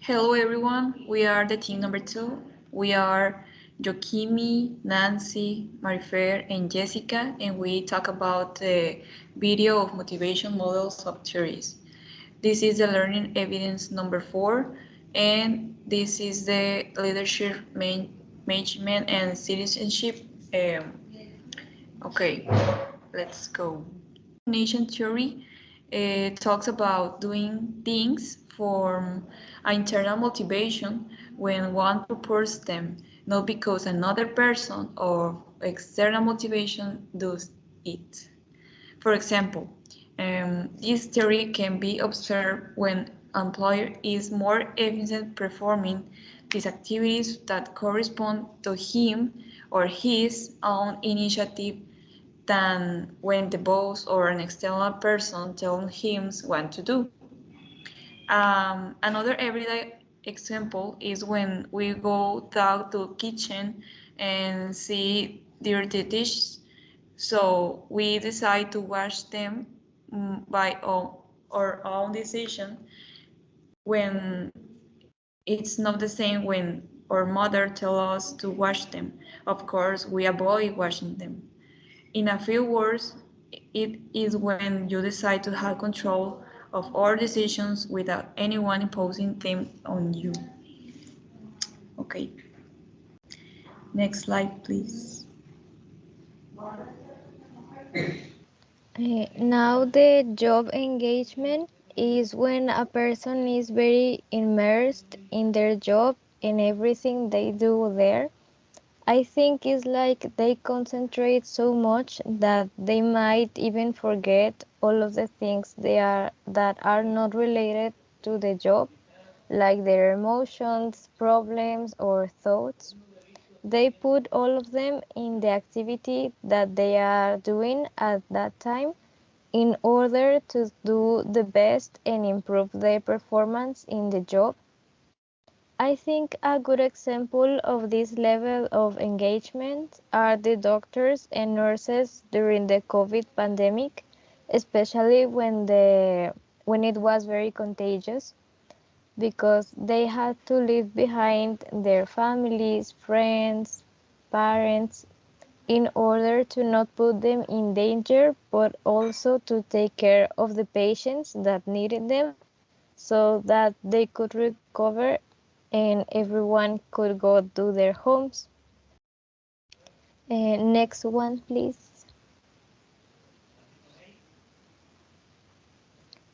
Hello everyone, we are the team number 2. We are Joaquimi, Nancy, Marifer, and Jessica, and we talk about the video of motivation models of theories. This is the learning evidence number 4, and this is the leadership management and citizenship. Okay, let's go. Nation theory talks about doing things for internal motivation when one purposes them, not because another person or external motivation does it. For example, this theory can be observed when employer is more efficient performing these activities that correspond to him or his own initiative than when the boss or an external person tells him what to do. Another everyday example is when we go down to kitchen and see dirty dishes, so we decide to wash them by our own decision when it's not the same when our mother tells us to wash them. Of course, we avoid washing them. In a few words, it is when you decide to have control of all decisions without anyone imposing them on you. Okay. Next slide, please. Now the job engagement is when a person is very immersed in their job and everything they do there. I think it's like they concentrate so much that they might even forget all of the things that are not related to the job, like their emotions, problems, or thoughts. They put all of them in the activity that they are doing at that time in order to do the best and improve their performance in the job. I think a good example of this level of engagement are the doctors and nurses during the COVID pandemic, especially when it was very contagious, because they had to leave behind their families, friends, parents, in order to not put them in danger, but also to take care of the patients that needed them so that they could recover and everyone could go to their homes. Next one, please.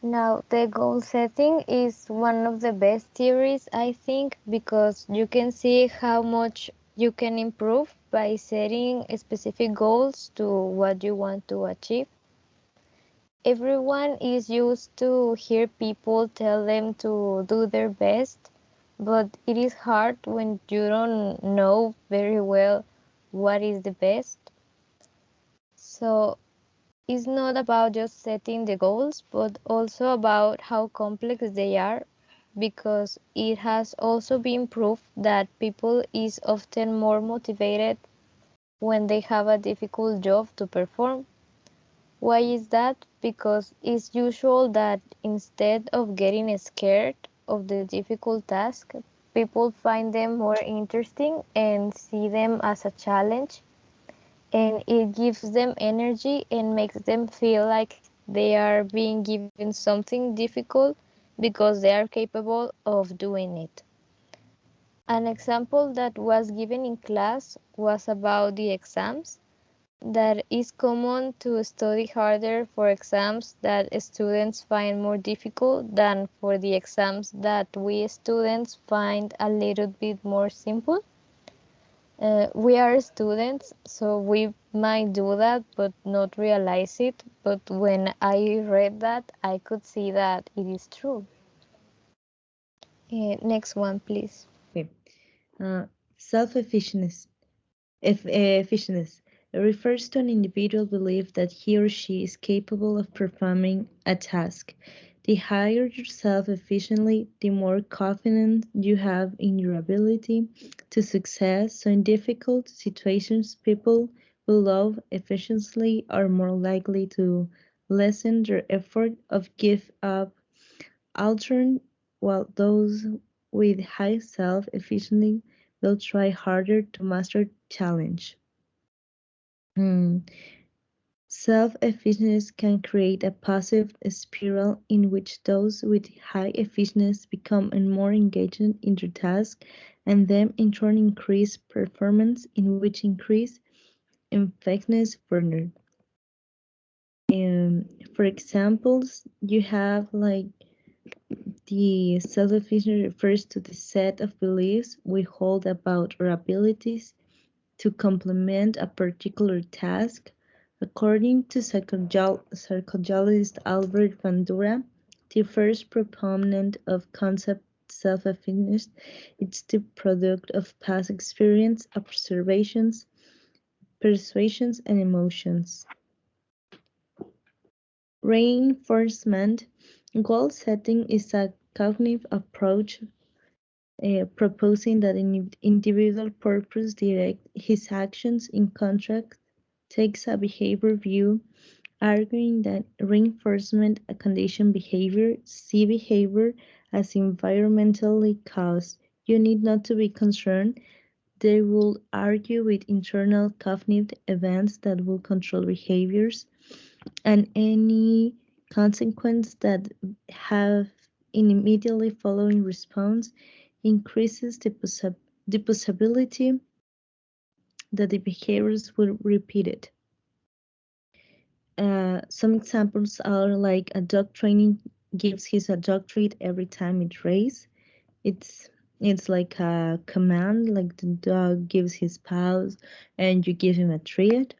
Now, the goal setting is one of the best theories, I think, because you can see how much you can improve by setting specific goals to what you want to achieve. Everyone is used to hear people tell them to do their best, but it is hard when you don't know very well what is the best. So it's not about just setting the goals, but also about how complex they are, because it has also been proved that people is often more motivated when they have a difficult job to perform. Why is that? Because it's usual that instead of getting scared of the difficult task, people find them more interesting and see them as a challenge, and it gives them energy and makes them feel like they are being given something difficult because they are capable of doing it. An example that was given in class was about the exams, that is common to study harder for exams that students find more difficult than for the exams that we students find a little bit more simple. We are students, so we might do that but not realize it. But when I read that, I could see that it is true. Next one, please. Okay. Self-efficiency efficiency refers to an individual belief that he or she is capable of performing a task. The higher yourself efficiently, the more confidence you have in your ability to success. So in difficult situations, people who love efficiency are more likely to lessen their effort of give up alternate, while those with high self-efficiency will try harder to master challenge. Hmm. Self-efficiency can create a positive spiral in which those with high efficiency become more engaged in their task and then in turn increase performance in which increase effectiveness further. For examples, you have like the self-efficiency refers to the set of beliefs we hold about our abilities to complement a particular task. According to psychologist Albert Bandura, the first proponent of concept self-awareness, it's the product of past experience, observations, persuasions, and emotions. Reinforcement goal setting is a cognitive approach proposing that an individual purpose direct his actions in contrast takes a behavior view, arguing that reinforcement a conditioned behavior, see behavior as environmentally caused. You need not to be concerned. They will argue with internal cognitive events that will control behaviors and any consequence that have an immediately following response increases the possibility that the behaviors will repeat it. Some examples are like a dog training gives his a dog treat every time it races. It's it's like a command, like the dog gives his paws and you give him a treat.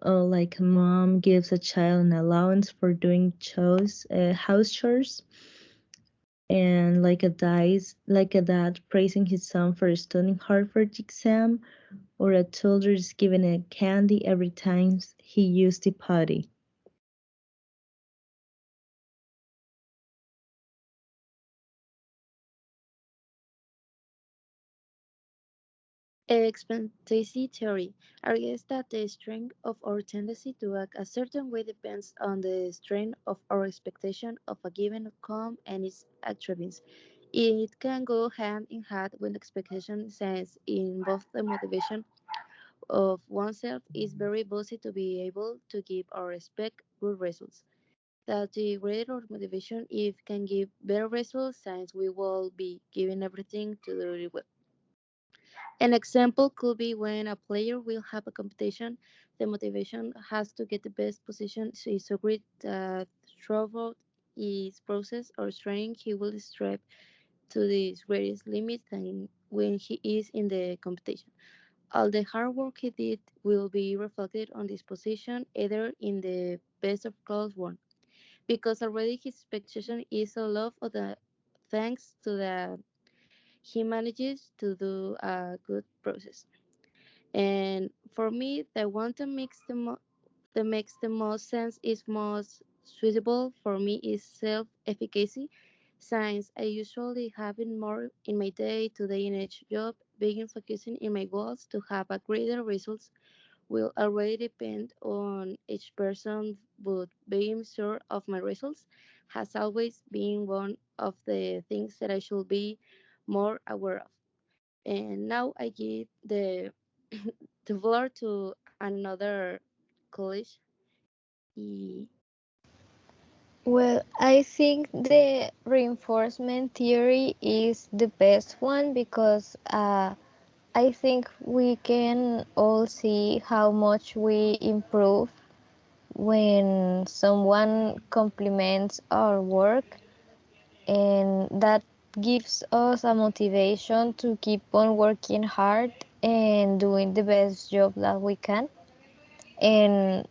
Or like a mom gives a child an allowance for doing house chores. And like a dad praising his son for studying hard for the exam, or a toddler is given a candy every time he used the potty. Expectancy theory argues that the strength of our tendency to act a certain way depends on the strength of our expectation of a given outcome and its attributes. It can go hand in hand with expectation since in both the motivation of oneself is very bossy to be able to give or expect good results. That the greater our motivation if can give better results since we will be giving everything to do it well. An example could be when a player will have a competition, the motivation has to get the best position is so great that throughout his process or training he will strive to his greatest limit than when he is in the competition. All the hard work he did will be reflected on this position either in the best of class one because already his expectation is a lot of the thanks to the he manages to do a good process. And for me, the one that makes the most sense is most suitable for me is self-efficacy. Since I usually have it more in my day-to-day in each job, begin focusing in my goals to have a greater results will already depend on each person, but being sure of my results has always been one of the things that I should be more aware of. And now I give the floor to another college. Y- Well, I think the reinforcement theory is the best one because I think we can all see how much we improve when someone compliments our work, and that gives us a motivation to keep on working hard and doing the best job that we can. And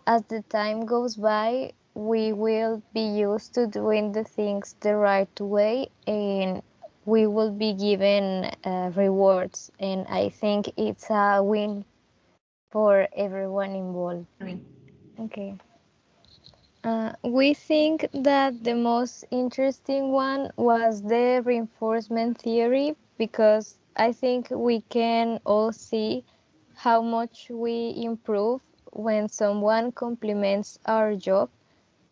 as the time goes by, we will be used to doing the things the right way, and we will be given rewards. And I think it's a win for everyone involved. Okay. We think that the most interesting one was the reinforcement theory because I think we can all see how much we improve when someone compliments our job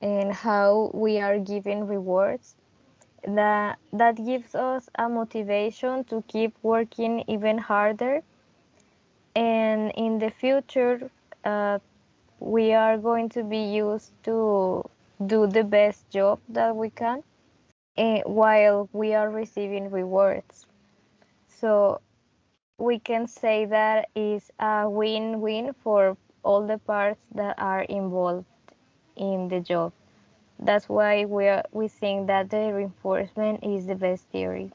and how we are given rewards. that gives us a motivation to keep working even harder. And in the future, uh, we are going to be used to do the best job that we can, while we are receiving rewards. So we can say that is a win-win for all the parts that are involved in the job. That's why we think that the reinforcement is the best theory.